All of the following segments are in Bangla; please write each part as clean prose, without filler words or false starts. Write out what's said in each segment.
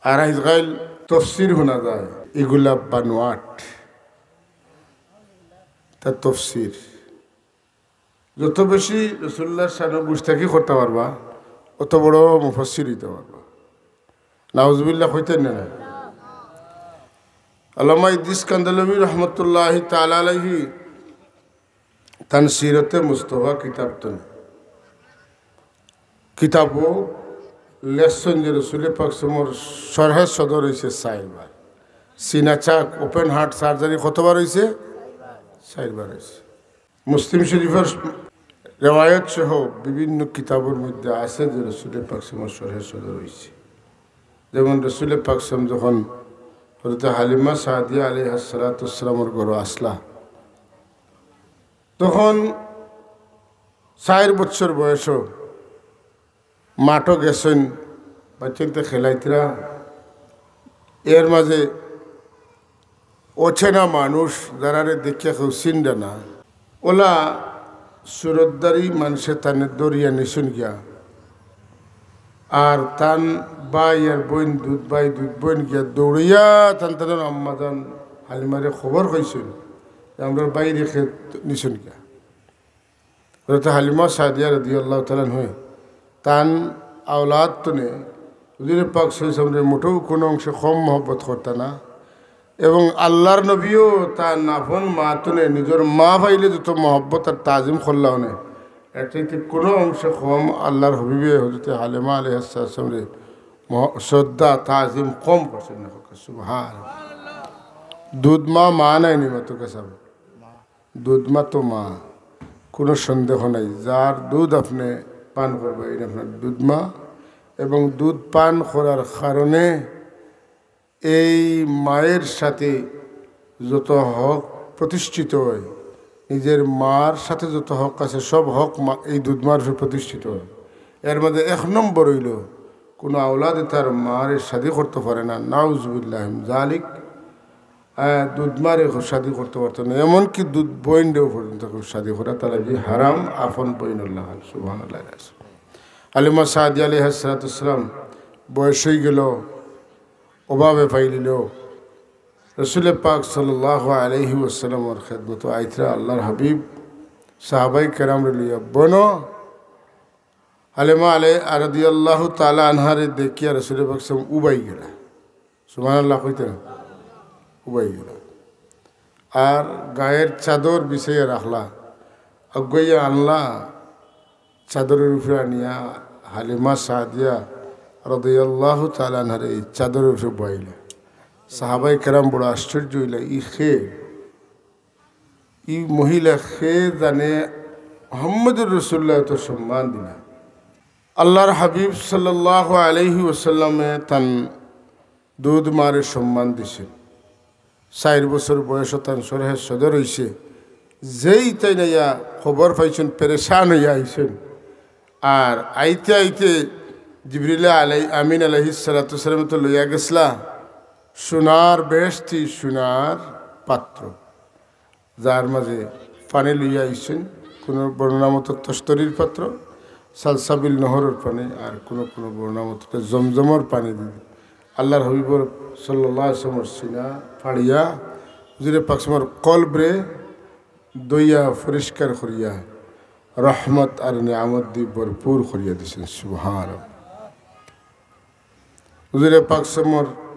আর আজকাল তফসির শোনা যায়, এগুলা বানোয়াট। তা তফসির যত বেশি রসুল্লাহর শানে গুস্তাখি করতে পারবা, অত বড় মুফাসসির হইতে পারবা। নাউজুবিল্লাহ হইতেন না? আল্লামা ইদ্রিস কান্দালভী রহমতুল্লাহি তাআলা আলাইহি তান সিরতে মুস্তফা কিতাবও লেসন যে রসুল পাক সমর সরহে সদর হয়েছে 4 বার। সিনাচাক ওপেন হার্ট সার্জারি কতবার হয়েছে? 4 বার হয়েছে। মুসলিম শরীফের রেওয়ায়ত সহ বিভিন্ন কিতাবের মধ্যে আছে যে রসুল পাক সমর সরহে সদর হয়েছে। যেমন রসুল পাক সম যখন হযরত হালিমা সাদিয়া আলাইহিস সালাতু ওয়াস সালামের ঘরে আসলা, তখন 4 বছর বয়সও মাঠও গেছেন বাচ্চাতে খেলাইতরা। এর মাঝে অচেনা মানুষ যারা দেখিয়া কেউ চিনবে না, ওলা সুরতদারি মানুষের তানে দরিয়া নিশুন গিয়া আর তান বাই আর বইন দুধ বইন গিয়া দৌড়িয়া তান তাদের আম্মাজান হালিমারে খবর হয়েছিল যে আমরা বাইরে নিশুন গিয়া। হালিমা সাদিয়া রাদিয়াল্লাহু তাআলা হয়ে তান আওলাদ তনে হুজুর পাক সাল্লাল্লাহু আলাইহি মোটেও কোনো অংশে কম মহব্বত করতে না, এবং আল্লাহর নবীও তার নাফন মা তনে নিজের মা ভাইলে যত মহব্বত আর তাজিম করলাও না, এর চাইতে কোনো অংশে কম আল্লাহর হবিবে হযরত হালিমা আলাইহিস সালামের শ্রদ্ধা তাজিম কম করছেন না। সুবহানাল্লাহ। দুধ মা নাই নিমা তো কেসব, দুধ মা তো মা, কোনো সন্দেহ নাই। যার দুধ আপনি পান করবে এটা আপনার দুধ মা, এবং দুধ পান করার কারণে এই মায়ের সাথে যত হক প্রতিষ্ঠিত হয়, নিজের মার সাথে যত হক আছে সব হক এই দুধ মার প্রতিষ্ঠিত হয়। এর মধ্যে 1 নম্বর হইল কোনো আওলাদে তার মারে শাদি করতে পারে না, নাউজুবিল্লাহ জালিক। দুধ মারে শাদি করতে পারতো না, এমনকি দুধ বইনটাও পর্যন্ত শাদি করা তারা যে হারাম আফন বইনুল্লাহ। সুবহানাল্লাহ। হালিমা সাদিয়া আলাইহিস সালাতু ওয়াস সালাম বয়স হয়ে গেল, অভাবে পাইলিল, রসুল পাক সাল্লাল্লাহু আলাইহি ওয়াসাল্লামের খেদমত আইতরা আল্লাহর হাবিব সাহাবাই কেরাম লিয়া বনো হালিমা রাদিয়াল্লাহু তাআলা আনহারে দেখিয়া রসুল পাক সাল্লাম উবাই গেলা। সুবহানাল্লাহ কইতে না? উবাই গেলা আর গায়ের চাদর বিছাইয়া রাখলা, অগইয়া আনলা, চাদরের উপরে আনিয়া হালিমা সাদিয়া রাদিয়াল্লাহু তাআলা আনহারে এই চাদরের উপরে বইলা। সাহাবাই কেরাম বড় আশ্চর্য হইলা, ই মহিলা খে জানে মুহাম্মদুর রাসূলুল্লাহ তো সম্মান দিলা। আল্লাহর হাবিব সাল্লাল্লাহু আলাইহি ওয়াসাল্লামে তান দুধ মারে সম্মান দিছে। 4 বছর বয়স তান সরহে সদর হইছে। যেই তাই নাইয়া খবর পাইছেন পেরেশান হইয়া আইছেন। আর আইতে আইতে জিবরিল আমিন আলাইহিস সালাতু ওয়াস সালাম তো লইয়া গেছলা সোনার বেশটি সোনার পাত্র, যার মাঝে পানি লইয়া আইছেন। কোনো বর্ণনা মতো তস্তরির পাত্র, সালসাবিল নহরের পানি, আর কোনো বর্ণনা মতো জমজমর পানি দিবে। আল্লাহর হাবিবর সাল্লাল্লাহু আলাইহি ওয়াসাল্লাম সিনা ফাড়িয়া হুজুরে পাক সাল্লাল্লাহু আলাইহি কলবরে দইয়া পরিষ্কার করিয়া রহমত আর নিয়ামত দিয়ে ভরপুর করিয়া দিয়েছেন। সুবহানাল্লাহ। হুজুরে পাক সাল্লাল্লাহু আলাইহি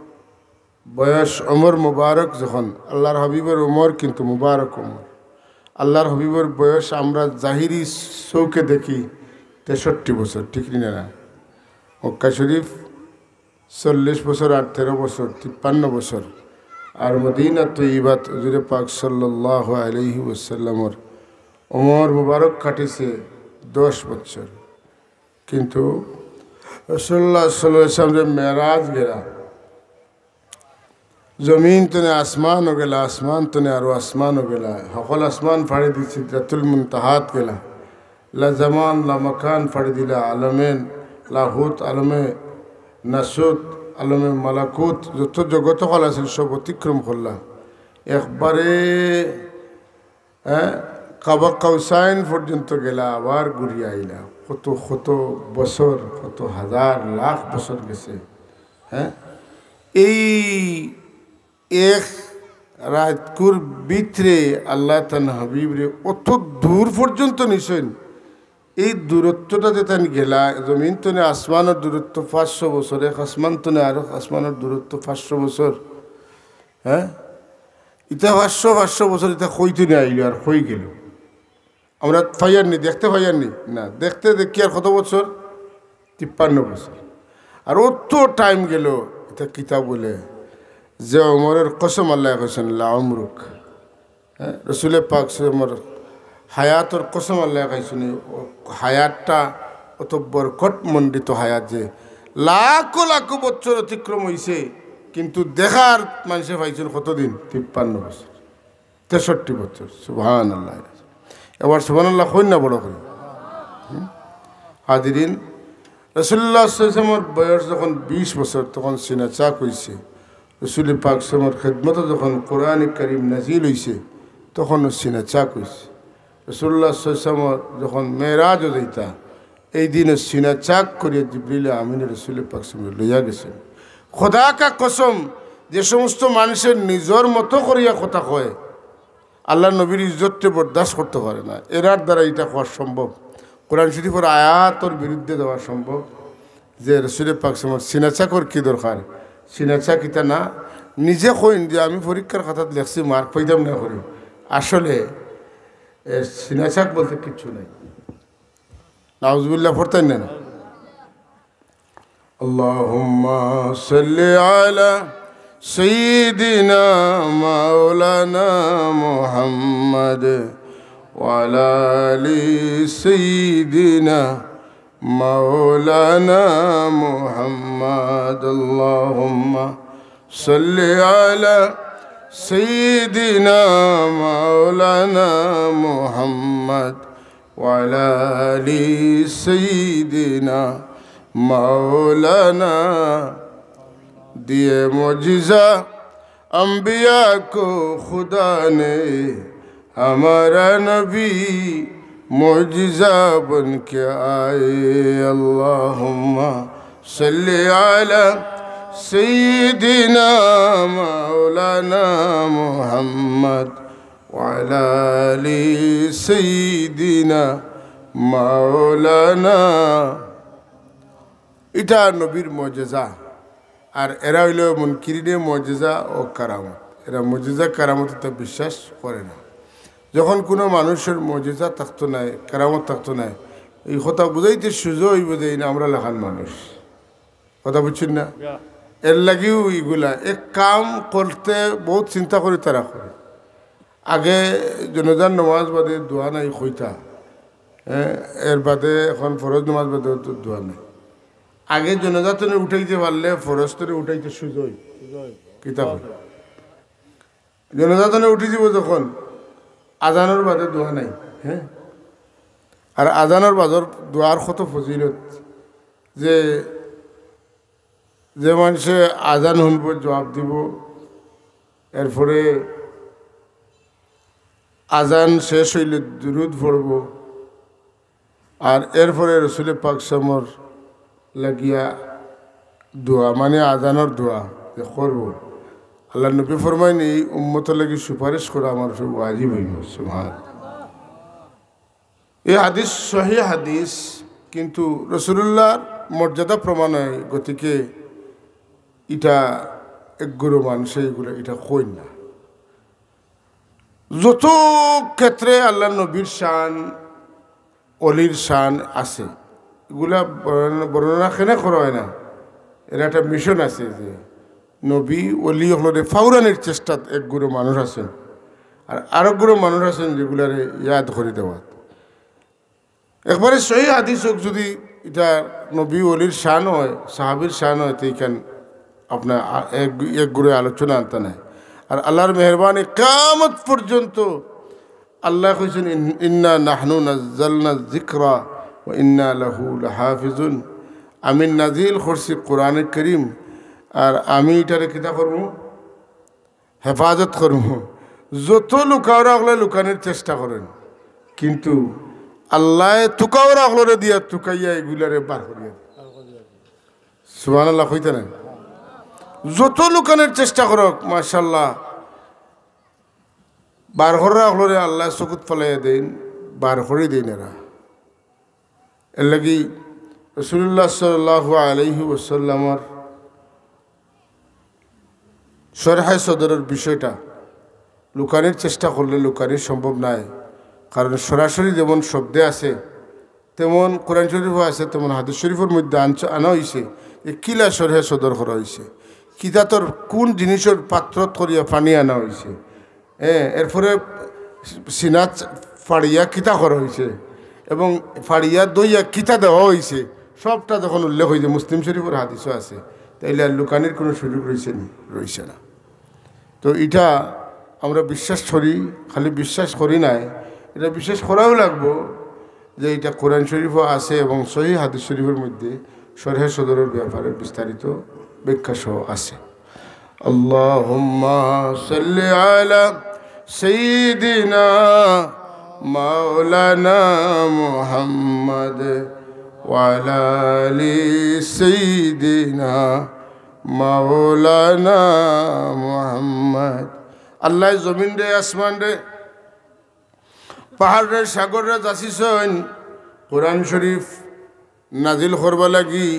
বয়স ওমর মুবারক যখন, আল্লাহর হাবিবের ওমর কিন্তু মুবারক ওমর। আল্লাহর হাবিবের বয়স আমরা জাহিরি চৌকে দেখি 63 বছর, ঠিক না? মক্কা শরীফ 40 বছর আর 13 বছর 53 বছর, আর মদিনা তৈয়বাত হুজুরে পাক সাল্লাল্লাহু আলাইহি ওয়াসাল্লামের ওমর মুবারক কাটিছে 10 বছর। কিন্তু রাসূলুল্লাহ সাল্লাল্লাহু আলাইহি ওয়াসাল্লাম মেরাজ গেলা, জমিন তনে আসমান ও গেলা, আসমান তনে আরো আসমান ও গেলা, সকল আসমান ফাড়ি দি সিদরাতুল মুনতাহাত গেলা, লা জামান লা মাকান ফাড়ি দিলা, আলমেন লাহুত, আলমে নাসুত, আলমে মালাকুত, যত জগত কল আছিল সব অতিক্রম করলা। একবারে কাবা কাউসাইন পর্যন্ত গেলা, আবার ঘুরিয়া আইলা। কত বছর, কত হাজার লাখ বছর গেছে। এই এক রাতকুর ভিতরে আল্লাহ তান হাবিবরে অত দূর পর্যন্ত নিছেন। এই দূরত্বটা যে তান গেলা জমিন তনে আসমানের দূরত্ব 500 বছর, এক আসমান তনে আর আসমানের দূরত্ব 500 বছর। হ্যাঁ, ইটা 500 বছর ইটা কইতে নিয়ে আইল আর হয়ে গেল। আমরা ফাইয়ারনি দেখতে ফাইয়ারনি না, দেখতে দেখি আর কত বছর? 53 বছর। আর অত টাইম গেল। এটা কিতাব বলে যে ওমরের কসম আল্লাহ কইছেন লা উমরুক। হ্যাঁ, রসুল পাক ওমর হায়াতর কসম আল্লাহ কইছেন হায়াতটা অত বরকত মণ্ডিত হায়াত যে লাখ লাখ বছর অতিক্রম হয়েছে, কিন্তু দেখার মানুষে পাইছেন কতদিন? 53 বছর, 63 বছর। সুবহানাল্লাহ। এবার সুবহানাল্লাহ কই না বড় করে। হাজিরিন, রাসূলুল্লাহ সাল্লাল্লাহু আলাইহি ওয়াসাল্লামের বয়স যখন 20 বছর তখন সিনা চাক হইছে। রসুল পাক সাল্লাল্লাহু খেদমতে যখন কোরআন কারীম নাজিল হইছে তখন সিনা চাক হইছে। রাসূলুল্লাহ সাল্লাল্লাহু আলাইহি ওয়াসাল্লাম যখন মেরাজও যাইতা এই দিন সিনা চাক করিয়া জিবরিল আমিন রসুল পাক সাল্লাল্লাহু লইয়া গেছেন। খোদা কা কসম, যে সমস্ত মানুষের নিজের মতো করিয়া কথা কয় আল্লাহ নবীর ইজ্জতকে বরদাস্ত করতে পারে না, এরার দ্বারা এটা হওয়া সম্ভব। কোরআন শরীফের আয়াতর বিরুদ্ধে দেওয়া সম্ভব। যে রসুল পাক সাল্লাল্লাহু সিনা চাকর কি দরকার? সিনা চাক ইটা না নিজে কইন যে আমি পরীক্ষার খাতাত লেখছি মার্ক পাইতাম না করি। আসলে সিনা চাক বলতে কিচ্ছু নাই। নাউজুবিল্লাহ পড়তেন না। আল্লাহুম্মা সাল্লি আলা সাইয়্যিদিনা মাওলানা মুহাম্মদ ওয়া আলা আলি সাইয়্যিদিনা মাওলানা মুহাম্মদ। আল্লাহুম্মা সাল্লি আলা সাইয়্যিদিনা মাওলানা মুহাম্মদ ওয়া আলা আলি সাইয়্যিদিনা মাওলানা। दिए मुजिज़ा अम्बिया को खुदा ने, हमारा नबी मुजिज़ा बन के आए। अल्लाहुम्मा सल्ली अला सय्यिदिना मौलाना मुहम्मद व अला आलि सय्यिदिना मौलाना। इटा नबीर मुजिज़ा। আর এরা হইল মুনকিরিনে মুজিজা ও কারামত। এরা মুজিজা কারামতে বিশ্বাস করে না। যখন কোনো মানুষের মুজিজা থাকতো নাই, কারামত থাকতো নাই, এই কথা বুঝাইতে সুযোগ হইব যে না আমরা লেখান মানুষ। কথা বুঝছেন না? এর লাগেও এইগুলা এক কাম করতে বহুত চিন্তা করে তারা করে। আগে জনজান নমাজ বাদে দোয়া নাই কইতা, এর বাদে এখন ফরজ নমাজ বাদে দোয়া নাই। আগে জনজাতনে উঠাইতে পারলে ফরস্তরে উঠাইতে সুযোগ কিতাব জনজাতনে উঠি যাব যখন আজানোর বাদে দোয়া নাই। হ্যাঁ, আর আজানোর বাদর দোয়ার কত ফজিলত যে যে মানুষে আজান শুনব জবাব দিব, এরপরে আজান শেষ হইলে দুরুদ পড়ব, আর এরপরে রসুল পাক সামর লাগিয়া দোয়া মানে আজানোর দোয়া যে করব। আল্লাহ নবী ফরমায়নি উম্মত লাগি সুপারিশ করা আমার সব ওয়াজিব হইব। সুবহান। এই হাদিস সহিহ হাদিস, কিন্তু রাসূলুল্লাহর মর্যাদা প্রমাণ হয়, গতিকে এটা একগুলো মানুষে এগুলো এটা কই না। যত ক্ষেত্রে আল্লাহ নবীর শান অলির শান আছে, এগুলা বর্ণনা কেনে করা হয় না। এর একটা মিশন আছে যে নবী অলি হলরে ফাউরানের চেষ্টাত একগুলো মানুষ আছেন, আর আরেকগুলো মানুষ আছেন যেগুলারে ইয়াদ করে দেওয়া। একবারে সহি হাদিস হোক যদি এটা নবী অলির শান হয়, সাহাবির শান হয়, তো এইখান আপনার একগুলো আলোচনা আনতে নাই। আর আল্লাহর মেহরবানি কিয়ামত পর্যন্ত আল্লাহ কইছেন ইন্না নাহনু নাজ্জালনা যিকরা ওয়া ইন্না লাহু লাহাফিজুন। আমি নাজিল করছি কোরআন করিম, আর আমি এটারে কিতা করবো? হেফাজত করবো। যত লুকাওরা হলে লুকানোর চেষ্টা করেন, কিন্তু আল্লাহ তুকাওরা হলরে দিয়া তুকাইয়া এগুলারে বার করিয়া। সুবহানাল্লাহ কইতে না? যত লুকানোর চেষ্টা করক মাশাআল্লাহ বার করে রাখলে আল্লাহ চকুত ফলাই দেন, বার করে দেন। এরা এর লাগি রাসূলুল্লাহ সাল্লাল্লাহু আলাইহি ওয়াসাল্লামের শরহে সদরের বিষয়টা লুকানোর চেষ্টা করলে লুকানো সম্ভব নয়। কারণ সরাসরি যেমন শব্দে আছে তেমন কোরআন শরীফও আছে, তেমন হাদিস শরীফের মধ্যে আনা হয়েছে যে কিলা শরহে সদর করা হয়েছে, কিতাতর কোন জিনিসের পাত্রত করিয়া পানি আনা হয়েছে, এরপরে সিনা ফাড়িয়া কিতা করা হয়েছে এবং ফাড়িয়া দইয়া কিতা দেওয়া হয়েছে, সবটা যখন উল্লেখ হয়েছে মুসলিম শরীফের হাদিসও আছে, তাইলে আর লুকানির কোনো সুযোগ রয়েছে না। তো এটা আমরা বিশ্বাস করি, খালি বিশ্বাস করি নাই, এটা বিশ্বাস করাও লাগবো যে এটা কোরআন শরীফও আছে এবং সহিহ হাদিস শরীফের মধ্যে শরহে সদরের ব্যাপারে বিস্তারিত ব্যাখ্যা সহ আছে। আল্লাহুম্মা সাল্লি আলা সাইয়্যিদিনা মাওলানা মুহাম্মদ ওয়া আলা আলি সাইয়্যিদিনা মাওলানা মুহাম্মদ। আল্লাহ জমিন রে আসমান রে পাহাড় রে সাগর রে যাচিছেন কোরআন শরীফ নাজিল করবা লাগি,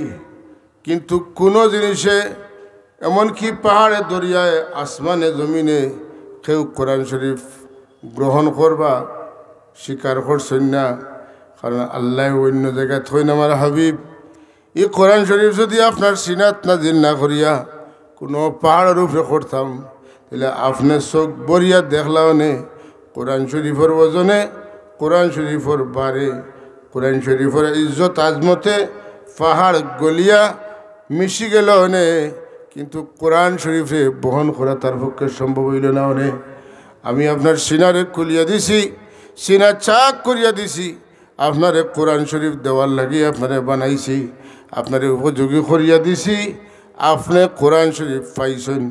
কিন্তু কোনো জিনিসে এমনকি পাহাড়ে দরিয়ায় আসমানে জমিনে কেউ কোরআন শরীফ গ্রহণ করবা স্বীকার করছেন না। কারণ আল্লাহ অন্য জায়গায় থইন আমার হাবিব এই কোরআন শরীফ যদি আপনার সিনাত নাজিল না করিয়া কোনো পাহাড়ের উপরে করতাম তাহলে আপনার চোখ বরিয়া দেখলাও নে কোরআন শরীফের ওজনে, কোরআন শরীফের বারে, কোরআন শরীফের ইজ্জত আজমতে পাহাড় গলিয়া মিশি গেল নে, কিন্তু কোরআন শরীফে বহন করা তার পক্ষে সম্ভব হইল না। নে আমি আপনার সিনারে খুলিয়া দিছি, সিনা চাক করিয়া দিছি, আপনারে কোরআন শরীফ দেওয়ার লাগি আপনারে বানাইছি, আপনারে উপযোগী করিয়া দিছি, আপনি কোরআন শরীফ পাইছেন।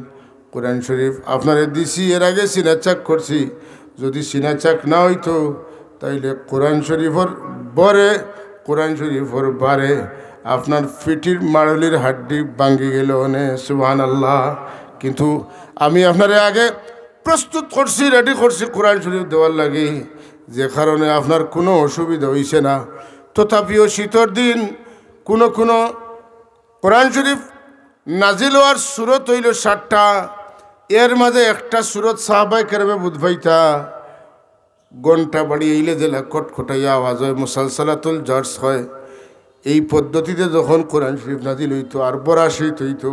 কোরআন শরীফ আপনারে দিছি, এর আগে সিনা চাক করছি, যদি সিনা চাক না হইতো তাইলে কোরআন শরীফর বরে, কোরআন শরীফর বারে আপনার পিঠির মাড়লির হাড্ডি ভাঙ্গি গেল নে সুবহানাল্লাহ। কিন্তু আমি আপনারে আগে প্রস্তুত করছি, রেডি করছি কোরআন শরীফ দেওয়ার লাগে, যে কারণে আপনার কোনো অসুবিধা হইছে না। তথাপিও শীতর দিন কোনো কোরআন শরীফ নাজিল হওয়ার সুরত হইল 60টা, এর মাঝে একটা সুরত সাহাবায়ে কেরামে বুঝবাইতা ঘন্টা বাড়ি এইলে জেলা খটখটাইয়া আওয়াজ হয়, মুসালসালাতুল জার্স হয়। এই পদ্ধতিতে যখন কোরআন শরীফ নাজিল হইতো আর বরাশিত হইতো,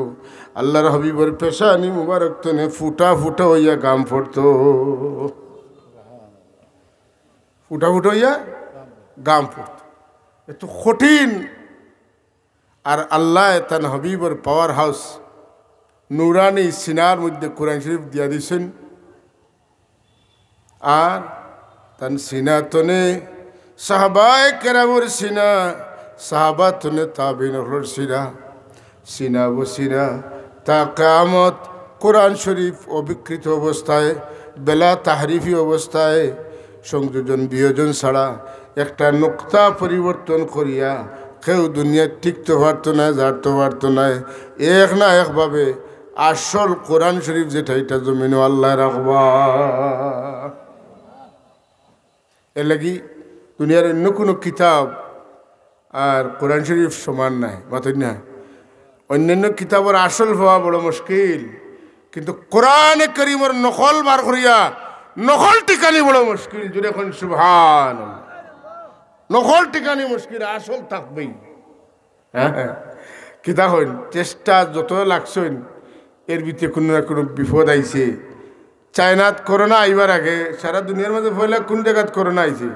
আল্লাহর হাবিবের পেশানি মুবারক তনে ফুটা ফুটা হইয়া গাম পড়তো, ফুটা ফুটা হইয়া গাম পড়তো, এত কঠিন। আর আল্লাহ তান হাবিবের পাওয়ার হাউস নুরানি সিনার মধ্যে কোরআন শরীফ দিয়া দিছেন, আর তান সিনা তনে সাহাবায়ে কেরামের সিনা, সাহাবা তনে তাবিঈনর সিনা, সিনা ও সিনা তা কিয়ামত কোরআন শরীফ অবিকৃত অবস্থায় বেলা তাহরিফি অবস্থায় সংযোজন বিয়োজন ছাড়া একটা নোক্তা পরিবর্তন করিয়া কেউ দুনিয়ায় টিকতে পারত না, জানতে পারত না। এক না একভাবে আসল কোরআন শরীফ যেটা এটা জমিনে আল্লাহ রাখবা। এর লাগি দুনিয়ার অন্য কোনো কিতাব আর কোরআন শরীফ সমান নাই, বাতই না। অন্যান্য কিতাবের আসল হওয়া বড় মুশকিল, কিন্তু কোরআনে কারীমের নকল বার করিয়া নকল টিকানি বড় মুশকিল। যদি এখন সুবহানাল্লাহ, নকল টিকানি মুশকিল, আসল থাকবেই। হ্যাঁ কিতা হইন চেষ্টা যত লাগছেন এর ভিতরে কোনো না কোনো বিপদ আইছে। চায়নাত করোনা আইবার আগে সারা দুনিয়ার মধ্যে পয়লা কোন জায়গাত করোনা আইছে?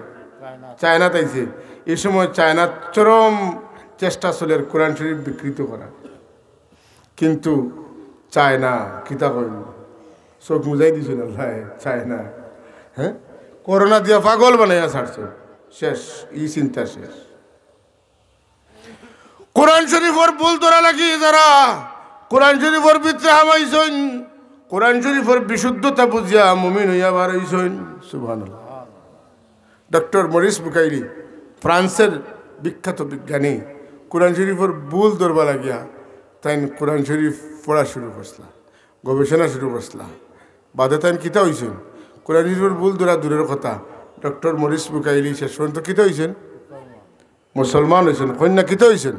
চায়নাত আইছে। এই সময় চায়নাত চরম চেষ্টা চলে কোরআন শরীফ বিকৃত করা, কিন্তু চায়না কিতা কইন চোখ মুজাই দিছিল আল্লাহ। চায়না হ্যাঁ করোনা দিয়া পাগল বানাইয়া ছাড়ছে, শেষ এই চিন্তা শেষ। কোরআন শরীফের ভুল ধরা লাগি যারা কোরআন শরীফের ভিতরে হামাইছেন, কোরআন শরীফের বিশুদ্ধতা বুঝিয়া মুমিন হইয়া বার হইছেন। সুবহানাল্লাহ। ডক্টর মরিস বুকাইলি ফ্রান্সের বিখ্যাত বিজ্ঞানী কোরআন শরীফের ভুল ধরবা লাগিয়া তাই কোরআন শরীফ পড়া শুরু করছিলাম, গবেষণা শুরু করছিলাম। বাদে তাই কিতা হয়েছেন কোরআন শরীফের ভুল ধরা দূরের কথা, ডক্টর মরিস বুকাইলি শেষ পর্যন্ত কিতা হয়েছেন, মুসলমান হয়েছেন। কন্যা কিতা হয়েছেন,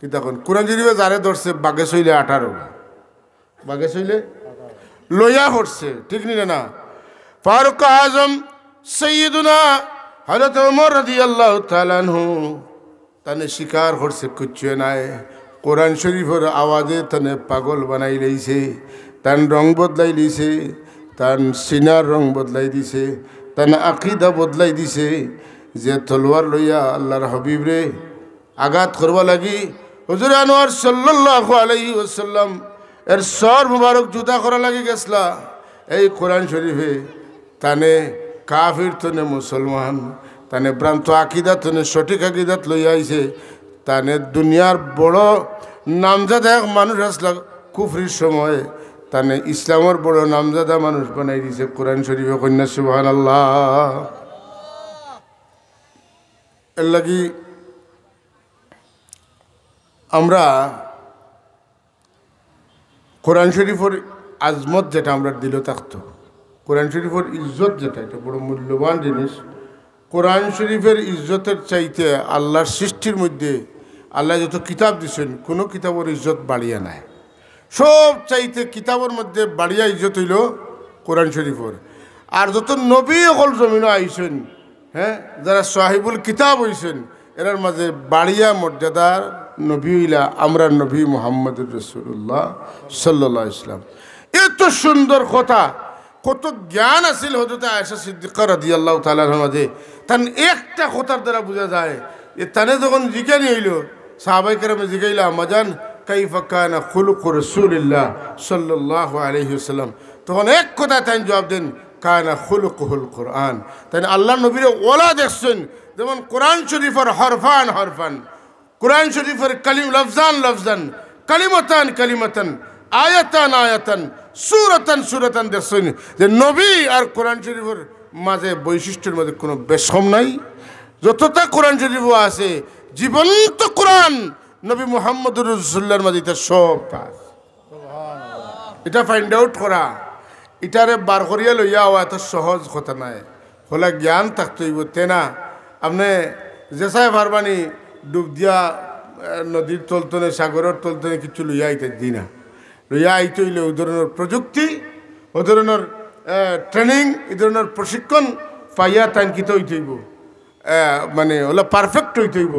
কিতা কোন কোরআন শরীফে যারে ধরছে বাগে চইলে 18, বাগে চইলে লইয়া করছে, ঠিক নিলে না। ফারুক আজম সৈয়দুনা হযরত ওমর রাদিয়াল্লাহু তাআলা আনহু তানে শিকার করছে কুচ্চে নাই, কোরআন শরীফের আওয়াজে তানে পাগল বানাই লইছে, তান রং বদলাই দিছে, তান সিনার রং বদলাই দিছে, তান আকিদা বদলাই দিছে। যে তলোয়ার লইয়া আল্লাহর হাবিব রে আঘাত করবা লাগি হুজুর আনোয়ার সাল্লাল্লাহু আলাইহি ওয়াসাল্লাম এর সর মুবারক জুদা করা লাগি গেছলা, এই কোরআন শরীফে তানে কাফির তনে মুসলমান, তানে ভ্রান্ত আকিদাত তনে সঠিক আকিদাত লইয়া আইছে, তানে দুনিয়ার বড় নামজাদা এক মানুষ আসলা কুফরির সময়, তানে ইসলামের বড় নামজাদা মানুষ বানাই দিছে কোরআন শরীফে। কন্যা সুবহানাল্লাহ। এর লাগি আমরা কোরআন শরীফের আজমত যেটা আমরা দিল থাকতো, কোরআন শরীফের ইজ্জত যেটা, এটা বড় মূল্যবান জিনিস। কোরআন শরীফের ইজ্জতের চাইতে আল্লাহর সৃষ্টির মধ্যে আল্লাহ যত কিতাব দিচ্ছেন কোনো কিতাবের ইজ্জত বাড়িয়া নাই। সব চাইতে কিতাবের মধ্যে বাড়িয়া ইজ্জত হইল কোরআন শরীফের। আর যত নবী হল জমিনও আইছেন, হ্যাঁ, যারা সাহিবুল কিতাব হইছেন, এরার মাঝে বাড়িয়া মর্যাদার নবী হইলা আমরা নবী মুহাম্মদুর রাসূলুল্লাহ সাল্লাল্লাহু আলাইহি ওয়াসাল্লাম। এত সুন্দর কথা, কত জ্ঞান আছিল হযরত আয়েশা সিদ্দিকা রাদিয়াল্লাহু তাআলা আনহার মাঝে। তান একটা কথার দ্বারা বোঝা যায় যে তানে যখন জিজ্ঞানি হইল, সাহাবায়ে কেরামে জিজ্ঞাইলা মাজান কাইফা কানা খুলুকু রাসূলিল্লাহ সাল্লাল্লাহু আলাইহি ওয়াসাল্লাম, তখন এক কথা তাই জবাব দেন কানা খুলুকুহুল কোরআন। তাই আল্লাহ নবীরে ওলা দেখছেন যেমন কোরআন শরীফের হরফান হরফান, কোরআন শরীফের কালিম লফজান লফজান, কালিমাতান কালিমাতান, আয়াতান আয়াতান, সুরাতান সুরাতান দেখছেন যে নবী আর কোরআন শরীফের মাঝে বৈশিষ্ট্যের মধ্যে কোনো বেশম নাই। যতটা কোরআন শরীফও আছে জীবন্ত কোরআন নবী মুহাম্মদুর রাসূলুল্লাহর মাঝে এটা সব আছে। এটা ফাইন্ড আউট করা, এটারে বার করিয়া লইয়া হওয়া এত সহজ কথা নাই, হলে জ্ঞান থাকতে হইব। তেনা আপনি যেসাই পারবানি ডুব দিয়া নদীর তলতনে সাগরের তলতনে কিছু লইয়া আইতে দি না, লইয়া আইতে হইলে ওই ধরনের প্রযুক্তি, ওই ধরনের ট্রেনিং, এই ধরনের প্রশিক্ষণ পাইয়া তাই কিতে হইতে হইব, মানে ওলা পারফেক্ট হইতে হইব।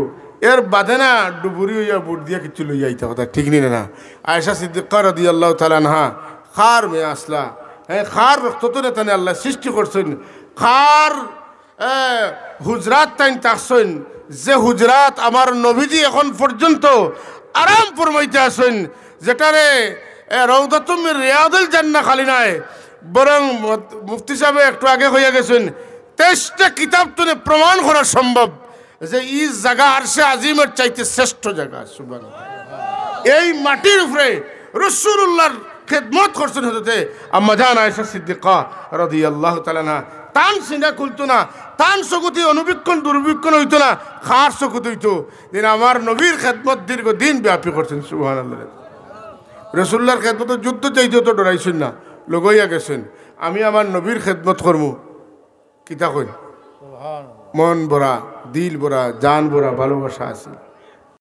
এর বাদে না ডুবুরি হইয়া বুট দিয়া কিছু লইয়া আইতে কথা, ঠিক নিলে না। আয়েশা সিদ্দিকা রাদিয়াল্লাহু তাআলা আনহা খার মেয়ে আসলা, হ্যাঁ, খার রক্ততনে তানে আল্লাহ সৃষ্টি করছেন, খার হুজরাত তাইন থাকছেন, যে হুজরাত আমার নবীজি এখন পর্যন্ত আরাম ফরমাইতে আসেন, যেটারে রওদাতুম মির রিয়াদুল জান্নাহ খালি নাই, বরং মুফতি সাহেব একটু আগে হইয়া গেছেন 23টা কিতাব তুলে প্রমাণ করা সম্ভব যে এই জায়গা আরশে আজিমের চাইতে শ্রেষ্ঠ জায়গা। সুবহানাল্লাহ। এই মাটির উপরে রাসূলুল্লাহর খেদমত করছেন হতে আম্মা জান আয়েশা সিদ্দিকা রাদিয়াল্লাহু তাআলা আনহা। তান সিনা খুলতো না, তান চকুতি অনুবীক্ষণ দুর্বীক্ষণ হইতো না, খার চকুত হইতো। দিন আমার নবীর খেদমত দীর্ঘদিন ব্যাপী করছেন। সুবহানাল্লাহ। রাসূলুল্লাহর খেদমত যুদ্ধ চাইতেও তো ডরাইছেন না, লগইয়া গেছেন আমি আমার নবীর খেদমত করবো, কিতা কই মন ভরা, দিল ভরা, জান ভরা ভালোবাসা আছে।